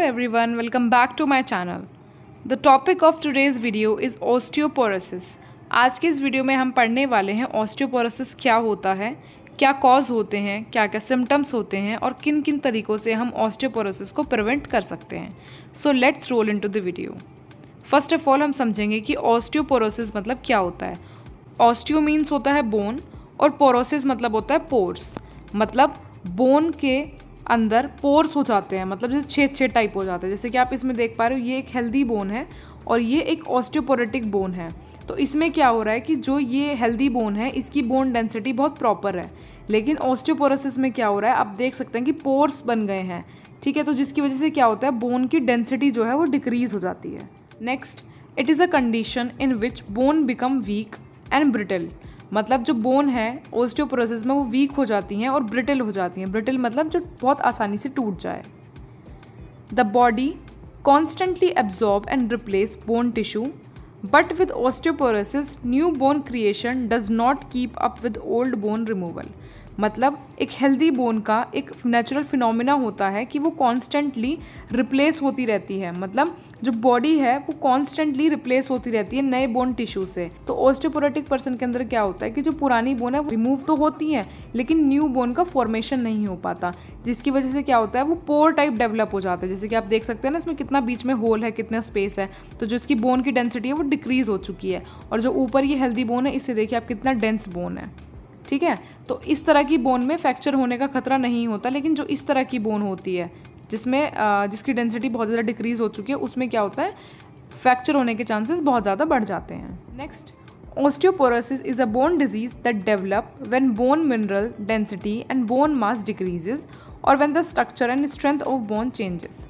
everyone, welcome back to my channel. The topic of today's video is osteoporosis. आज की इस video में हम पढ़ने वाले हैं osteoporosis क्या होता है, क्या कॉज होते हैं, क्या क्या सिम्टम्स होते हैं और किन किन तरीक़ों से हम osteoporosis को प्रिवेंट कर सकते हैं. So let's roll into the video. First of all हम समझेंगे कि osteoporosis मतलब क्या होता है. Osteo मीन्स होता है बोन और porosis मतलब होता है पोर्स. मतलब बोन के अंदर पोर्स हो जाते हैं, मतलब जैसे छेद टाइप हो जाते हैं. जैसे कि आप इसमें देख पा रहे हो, ये एक हेल्दी बोन है और ये एक ऑस्टियोपोरोटिक बोन है. तो इसमें क्या हो रहा है कि जो ये हेल्दी बोन है इसकी बोन डेंसिटी बहुत प्रॉपर है, लेकिन ऑस्टियोपोरोसिस में क्या हो रहा है आप देख सकते हैं कि पोर्स बन गए हैं. ठीक है, तो जिसकी वजह से क्या होता है बोन की डेंसिटी जो है वो डिक्रीज हो जाती है. Next, it is a condition in which bone become weak and brittle. मतलब जो बोन है ओस्टियोपोरोसिस में वो वीक हो जाती हैं और ब्रिटल हो जाती हैं. ब्रिटल मतलब जो बहुत आसानी से टूट जाए. The body constantly absorb and replace bone tissue, but with osteoporosis new bone creation does not keep up with old bone removal. मतलब एक हेल्दी बोन का एक नेचुरल फिनोमिना होता है कि वो कॉन्स्टेंटली रिप्लेस होती रहती है. मतलब जो बॉडी है वो कॉन्स्टेंटली रिप्लेस होती रहती है नए बोन टिश्यू से. तो ऑस्टियोपोरोटिक पर्सन के अंदर क्या होता है कि जो पुरानी बोन है वो रिमूव तो होती हैं लेकिन न्यू बोन का फॉर्मेशन नहीं हो पाता, जिसकी वजह से क्या होता है वो पोर टाइप डेवलप हो जाता है. जैसे कि आप देख सकते हैं ना इसमें कितना बीच में होल है, कितना स्पेस है. तो जो इसकी बोन की डेंसिटी है वो डिक्रीज हो चुकी है और जो ऊपर ये हेल्दी बोन है इससे देखिए आप कितना डेंस बोन है. ठीक है, तो इस तरह की बोन में फ्रैक्चर होने का खतरा नहीं होता, लेकिन जो इस तरह की बोन होती है जिसमें जिसकी डेंसिटी बहुत ज़्यादा डिक्रीज हो चुकी है उसमें क्या होता है फ्रैक्चर होने के चांसेस बहुत ज़्यादा बढ़ जाते हैं. Next, osteoporosis is a bone disease that develop when bone mineral density and bone mass decreases or when the structure and strength of bone changes.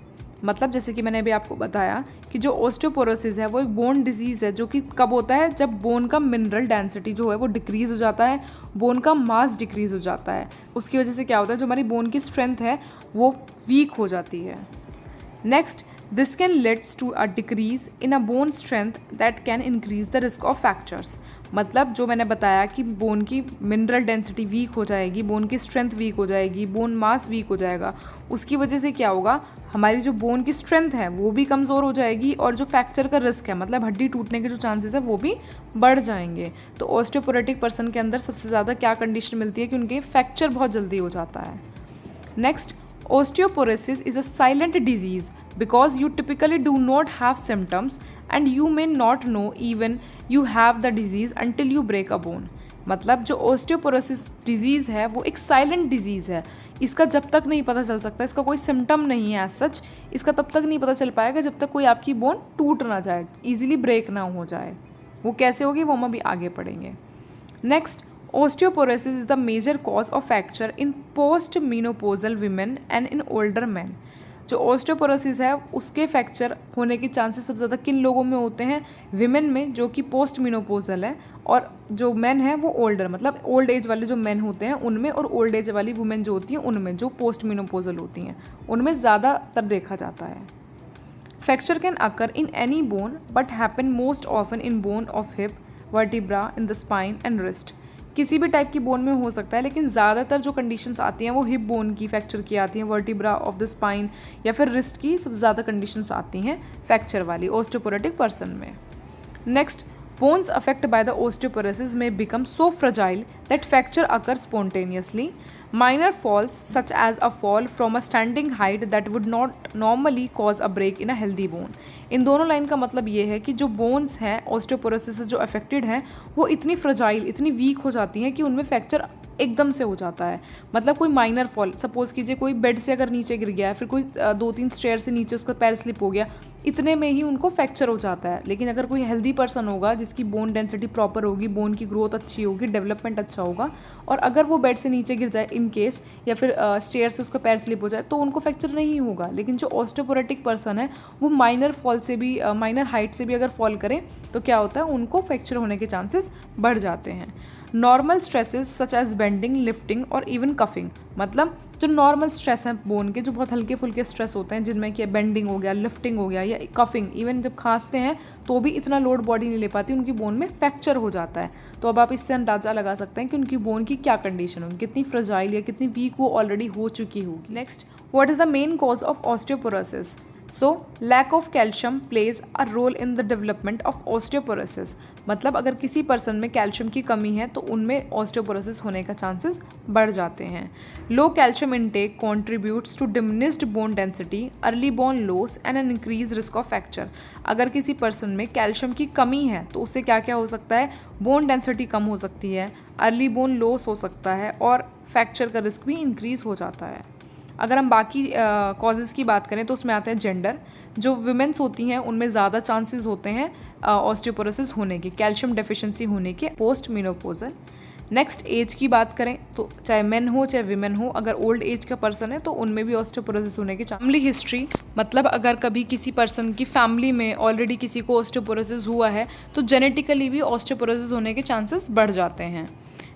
मतलब जैसे कि मैंने अभी आपको बताया कि जो ओस्टियोपोरोसिस है वो एक बोन डिजीज़ है जो कि कब होता है जब बोन का मिनरल डेंसिटी जो है वो डिक्रीज़ हो जाता है, बोन का मास डिक्रीज़ हो जाता है. उसकी वजह से क्या होता है जो हमारी बोन की स्ट्रेंथ है वो वीक हो जाती है. Next, this can leads to a decrease in a bone strength that can increase the risk of fractures. मतलब जो मैंने बताया कि बोन की मिनरल डेंसिटी वीक हो जाएगी, बोन की स्ट्रेंथ वीक हो जाएगी, बोन मास वीक हो जाएगा. उसकी वजह से क्या होगा हमारी जो बोन की स्ट्रेंथ है वो भी कमज़ोर हो जाएगी और जो फ्रैक्चर का रिस्क है मतलब हड्डी टूटने के जो चांसेस है वो भी बढ़ जाएंगे. तो ऑस्टियोपोरोटिक पर्सन के अंदर सबसे ज़्यादा क्या कंडीशन मिलती है कि उनके फ्रैक्चर बहुत जल्दी हो जाता है. Next, osteoporosis is a silent disease because you typically do not have symptoms and you may not know even you have the disease until you break a bone. मतलब जो osteoporosis disease है वो एक silent disease है. इसका जब तक नहीं पता चल सकता, इसका कोई सिम्टम नहीं है as such, इसका तब तक नहीं पता चल पाएगा जब तक कोई आपकी बोन टूट ना जाए, ईजिली ब्रेक ना हो जाए. वो कैसे होगी वो हम अभी आगे पढ़ेंगे. Next, osteoporosis is the major cause of fracture in postmenopausal women and in older men. जो osteoporosis है उसके फ्रैक्चर होने के चांसेस सबसे ज़्यादा किन लोगों में होते हैं, विमेन में जो कि पोस्ट मीनोपोजल है, और जो मैन है वो ओल्डर मतलब ओल्ड एज वाले जो मैन होते हैं उनमें, और ओल्ड एज वाली वुमेन जो होती हैं उनमें, जो पोस्ट मीनोपोजल होती हैं उनमें ज़्यादातर देखा जाता है. Fracture can occur in any bone but happen most often in bone of hip, vertebra, in the spine and wrist. किसी भी टाइप की बोन में हो सकता है लेकिन ज़्यादातर जो कंडीशंस आती हैं वो हिप बोन की फ्रैक्चर की आती हैं, वर्टिब्रा ऑफ द स्पाइन या फिर रिस्ट की सबसे ज़्यादा कंडीशंस आती हैं फ्रैक्चर वाली ओस्टियोपोरोटिक पर्सन में. Next, bones affected by the osteoporosis may become so fragile that fracture occurs spontaneously. Minor falls such as a fall from a standing height that would not normally cause a break in a healthy bone. इन दोनों line का मतलब ये है कि जो bones हैं osteoporosis से जो अफेक्टेड हैं वो इतनी फ्रजाइल, इतनी वीक हो जाती हैं कि उनमें फ्रैक्चर एकदम से हो जाता है. मतलब कोई माइनर फॉल, सपोज़ कीजिए कोई बेड से अगर नीचे गिर गया है, फिर कोई 2-3 स्टेयर से नीचे उसका पैर स्लिप हो गया, इतने में ही उनको फ्रैक्चर हो जाता है. लेकिन अगर कोई हेल्दी पर्सन होगा जिसकी बोन डेंसिटी प्रॉपर होगी, बोन की ग्रोथ अच्छी होगी, डेवलपमेंट अच्छा होगा, और अगर वो बेड से नीचे गिर जाए इन केस या फिर स्टेयर से उसका पैर स्लिप हो जाए तो उनको फ्रैक्चर नहीं होगा. लेकिन जो ऑस्टियोपोरोटिक पर्सन है वो माइनर फॉल से भी, माइनर हाइट से भी अगर फॉल करें तो क्या होता है उनको फ्रैक्चर होने के चांसेस बढ़ जाते हैं. Normal stresses such as bending, lifting और इवन कफिंग. मतलब जो नॉर्मल स्ट्रेस हैं बोन के, जो बहुत हल्के फुल्के स्ट्रेस होते हैं जिनमें कि बेंडिंग हो गया, लिफ्टिंग हो गया या कफिंग, इवन जब खांसते हैं तो भी इतना लोड बॉडी नहीं ले पाती, उनकी बोन में फ्रैक्चर हो जाता है. तो अब आप इससे अंदाज़ा लगा सकते हैं कि उनकी बोन की क्या कंडीशन होगी, कितनी फ्रजाइल या कितनी वीक वो ऑलरेडी हो चुकी होगी. Next, what is the main cause of osteoporosis. So lack of calcium plays a role in the development of osteoporosis. मतलब अगर किसी पर्सन में कैल्शियम की कमी है तो उनमें ऑस्टियोपोरोसिस होने का चांसेस बढ़ जाते हैं। Low calcium intake contributes to diminished bone density, early bone loss and an increase risk of fracture. अगर किसी पर्सन में कैल्शियम की कमी है तो उससे क्या क्या हो सकता है, बोन डेंसिटी कम हो सकती है, अर्ली बोन लॉस हो सकता है और फ्रैक्चर का रिस्क भी इंक्रीज हो जाता है। अगर हम बाकी कॉजेज़ की बात करें तो उसमें आते हैं जेंडर। जो विमेंस होती हैं उनमें ज़्यादा चांसेस होते हैं ऑस्टियोपोरोसिस होने के, कैल्शियम डेफिशिएंसी होने के पोस्ट मेनोपॉजल। नेक्स्ट एज की बात करें तो चाहे मेन हो चाहे विमेन हो, अगर ओल्ड एज का पर्सन है तो उनमें भी ऑस्टियोपोरोसिस होने की फैमिली हिस्ट्री, मतलब अगर कभी किसी पर्सन की फैमिली में ऑलरेडी किसी को ऑस्टियोपोरोसिस हुआ है तो जेनेटिकली भी ऑस्टियोपोरोसिस होने के चांसेस बढ़ जाते हैं।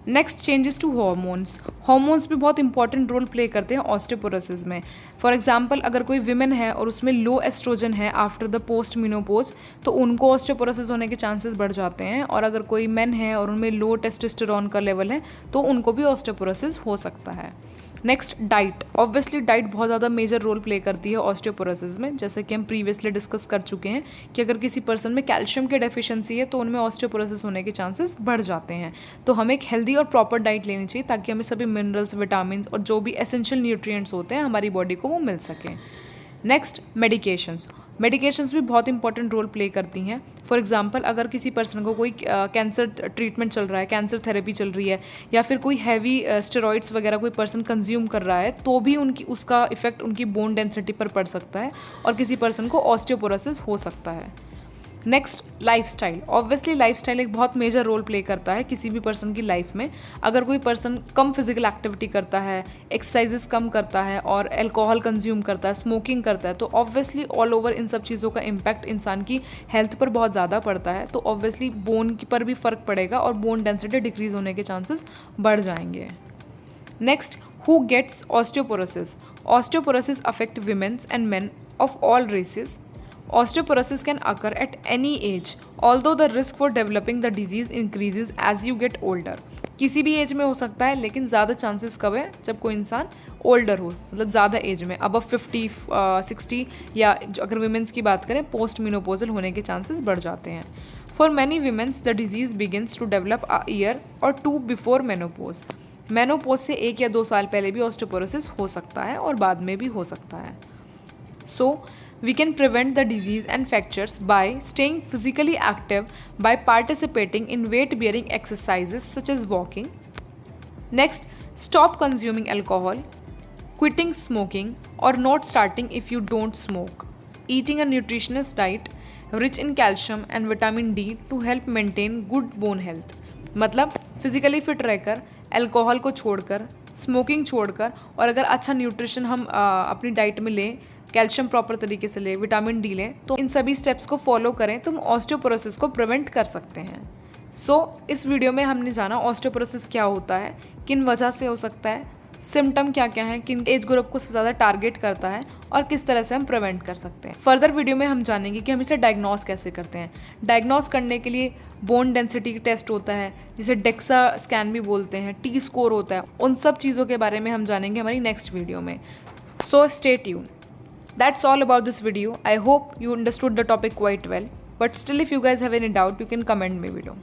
Next changes to hormones. Hormones भी बहुत इंपॉर्टेंट रोल प्ले करते हैं ऑस्टियोपोरोसिस में। फॉर एग्जांपल अगर कोई विमेन है और उसमें लो एस्ट्रोजन है आफ्टर द पोस्ट मेनोपॉज तो उनको ऑस्टियोपोरोसिस होने के चांसेस बढ़ जाते हैं, और अगर कोई मेन है और उनमें लो टेस्टोस्टेरोन का लेवल है तो उनको भी ऑस्टियोपोरोसिस हो सकता है। Next diet. ऑब्वियसली डाइट बहुत ज़्यादा मेजर रोल प्ले करती है ऑस्टियोपोरोसिस में, जैसे कि हम प्रीवियसली डिस्कस कर चुके हैं कि अगर किसी पर्सन में कैल्शियम की डेफिशिएंसी है तो उनमें ऑस्टियोपोरोसिस होने के चांसेस बढ़ जाते हैं। तो हमें एक हेल्दी और प्रॉपर डाइट लेनी चाहिए ताकि हमें सभी मिनरल्स, विटामिन और जो भी एसेंशियल न्यूट्रिएंट्स होते हैं हमारी बॉडी को वो मिल सकें। Next medications. मेडिकेशंस भी बहुत इंपॉर्टेंट रोल प्ले करती हैं। फॉर एग्जांपल अगर किसी पर्सन को कोई कैंसर ट्रीटमेंट चल रहा है, कैंसर थेरेपी चल रही है, या फिर कोई हैवी स्टेरॉइड्स वगैरह कोई पर्सन कंज्यूम कर रहा है तो भी उसका इफेक्ट उनकी बोन डेंसिटी पर पड़ सकता है और किसी पर्सन को ऑस्टियोपोरोसिस हो सकता है। Next lifestyle. ऑब्वियसली लाइफस्टाइल एक बहुत मेजर रोल प्ले करता है किसी भी पर्सन की लाइफ में। अगर कोई पर्सन कम फिजिकल एक्टिविटी करता है, एक्सरसाइजेस कम करता है और अल्कोहल कंज्यूम करता है, स्मोकिंग करता है, तो ऑब्वियसली ऑल ओवर इन सब चीज़ों का इम्पैक्ट इंसान की हेल्थ पर बहुत ज़्यादा पड़ता है। तो ऑब्वियसली बोन पर भी फ़र्क पड़ेगा और बोन डेंसिटी डिक्रीज होने के चांसेस बढ़ जाएंगे। Next, who gets osteoporosis. Osteoporosis affect womens and men of all races. Osteoporosis can occur at any age, although the risk for developing the disease increases as you get older. किसी भी as में हो सकता है, लेकिन ज़्यादा chances कब है, जब कोई इंसान ओल्डर हो, मतलब ज़्यादा एज में, अबव 50, 60, या अगर विमेंस की बात करें पोस्ट मेनोपॉजल होने के चांसेस बढ़ जाते हैं। For many womens the disease begins to develop a year or 2 before menopause. Menopause से 1 या 2 साल पहले भी ऑस्टियोपोरोसिस हो सकता है और बाद में भी हो सकता है। So, we can prevent the disease and fractures by staying physically active by participating in weight-bearing exercises such as walking. Next, stop consuming alcohol, quitting smoking or not starting if you don't smoke. Eating a nutritious diet rich in calcium and vitamin D to help maintain good bone health. मतलब physically fit रहकर, alcohol को छोड़कर, smoking छोड़कर, और अगर अच्छा nutrition हम अपनी डाइट में लें, कैल्शियम प्रॉपर तरीके से लें, विटामिन डी लें, तो इन सभी स्टेप्स को फॉलो करें तो हम ऑस्टियोपोरोसिस को प्रिवेंट कर सकते हैं। इस वीडियो में हमने जाना ऑस्टियोपोरोसिस क्या होता है, किन वजह से हो सकता है, सिम्टम क्या क्या हैं, किन एज ग्रुप को सबसे ज़्यादा टारगेट करता है और किस तरह से हम प्रिवेंट कर सकते हैं। फर्दर वीडियो में हम जानेंगे कि हम इसे डायग्नोस कैसे करते हैं। डायग्नोस करने के लिए बोन डेंसिटी टेस्ट होता है, जिसे डेक्सा स्कैन भी बोलते हैं, टी स्कोर होता है, उन सब चीज़ों के बारे में हम जानेंगे हमारी नेक्स्ट वीडियो में। So stay tune. That's all about this video. I hope you understood the topic quite well. But still, if you guys have any doubt, you can comment me below.